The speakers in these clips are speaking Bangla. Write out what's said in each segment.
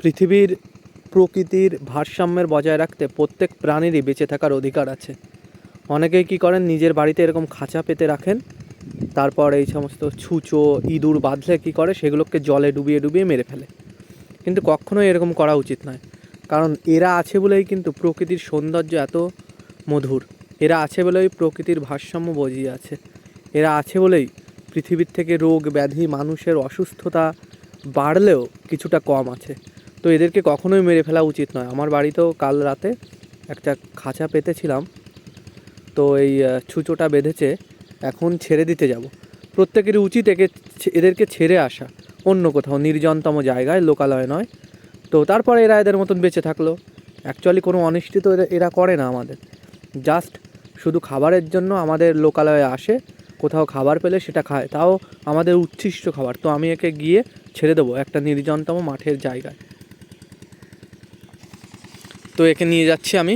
পৃথিবীর প্রকৃতির ভারসাম্যের বজায় রাখতে প্রত্যেক প্রাণীরই বেঁচে থাকার অধিকার আছে। অনেকেই কী করেন, নিজের বাড়িতে এরকম খাঁচা পেতে রাখেন, তারপর এই সমস্ত ছুঁচো ইঁদুর বাঁধলে কী করে, সেগুলোকে জলে ডুবিয়ে ডুবিয়ে মেরে ফেলে। কিন্তু কখনোই এরকম করা উচিত নয়, কারণ এরা আছে বলেই কিন্তু প্রকৃতির সৌন্দর্য এত মধুর। এরা আছে বলেই প্রকৃতির ভারসাম্য বজিয়ে আছে। এরা আছে বলেই পৃথিবীর থেকে রোগ ব্যাধি, মানুষের অসুস্থতা বাড়লেও কিছুটা কম আছে। তো এদেরকে কখনোই মেরে ফেলা উচিত নয়। আমার বাড়িতেও কাল রাতে একটা খাঁচা পেতেছিলাম, তো এই ছুঁচোটা বেঁধেছে, এখন ছেড়ে দিতে যাব। প্রত্যেকেরই উচিত এদেরকে ছেড়ে আসা অন্য কোথাও নির্জনতম জায়গায়, লোকালয় নয়। তো তারপরে এরা এদের মতন বেঁচে থাকলো। অ্যাকচুয়ালি কোনো অনিষ্টি তো এরা করে না আমাদের, জাস্ট শুধু খাবারের জন্য আমাদের লোকালয়ে আসে, কোথাও খাবার পেলে সেটা খায়, তাও আমাদের উচ্ছিষ্ট খাবার। তো আমি একে গিয়ে ছেড়ে দেবো একটা নির্জনতম মাঠের জায়গায়। তো একে নিয়ে যাচ্ছি আমি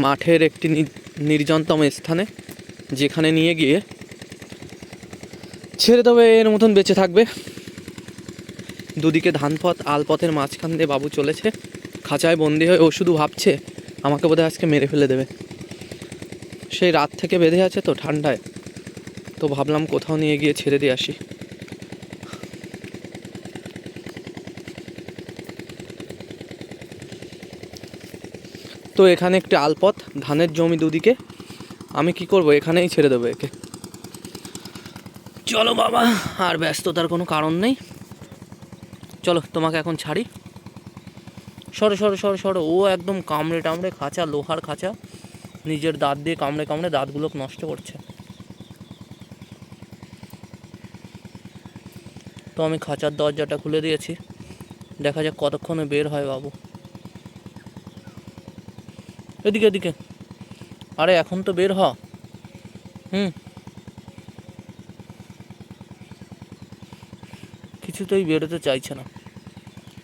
মাঠের একটি নির্জনতম স্থানে, যেখানে নিয়ে গিয়ে ছেড়ে দেবে, এর মতন বেঁচে থাকবে। দুদিকে ধানপথ, আলপথের মাঝখান দিয়ে বাবু চলেছে খাঁচায় বন্দি হয়ে। ও শুধু ভাবছে আমাকে বোধহয় আজকে মেরে ফেলে দেবে। সেই রাত থেকে বেঁধে আছে তো ঠান্ডায়, তো ভাবলাম কোথাও নিয়ে গিয়ে ছেড়ে দিয়ে আসি। তো এখানে একটি আলপথ, ধানের জমি দুদিকে। আমি কি করব, এখানেই ছেড়ে দেবো একে। চলো বাবা, আর ব্যস্ততার কোনো কারণ নেই। চলো তোমাকে এখন ছাড়ি। সরো সরো সরো সরো। ও একদম কামড়ে টামড়ে খাঁচা, লোহার খাঁচা, নিজের দাঁত দিয়ে কামড়ে কামড়ে দাঁতগুলো নষ্ট করছে। তো আমি খাঁচার দরজাটা খুলে দিয়েছি, দেখা যাক কতক্ষণে বের হয় বাবু। এদিকে এদিকে, আরে এখন তো বের হ। কিছুতেই বেরোতে চাইছে না,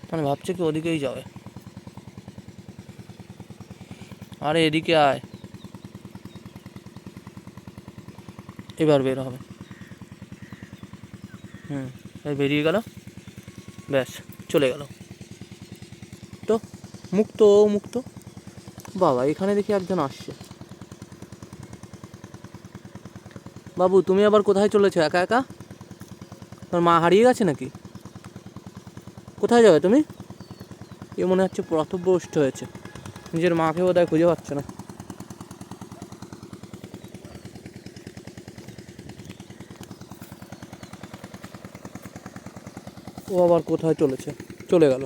মানে ভাবছে কি ওদিকেই যাবে। আরে এদিকে আয়, এবার বের হবে। বেরিয়ে গেল, ব্যাস চলে গেল। তো মুক্ত মুক্ত। বাবা, এখানে দেখি একজন আসছে। বাবু, তুমি আবার কোথায় চলেছো একা একা? তোমার মা হারিয়ে গেছে নাকি? কোথায় যাবে তুমি? এ মনে হচ্ছে পথভ্রষ্ট হয়েছে, নিজের মাকে বোধহয় খুঁজে পাচ্ছে না। ও আবার কোথায় চলেছে, চলে গেল।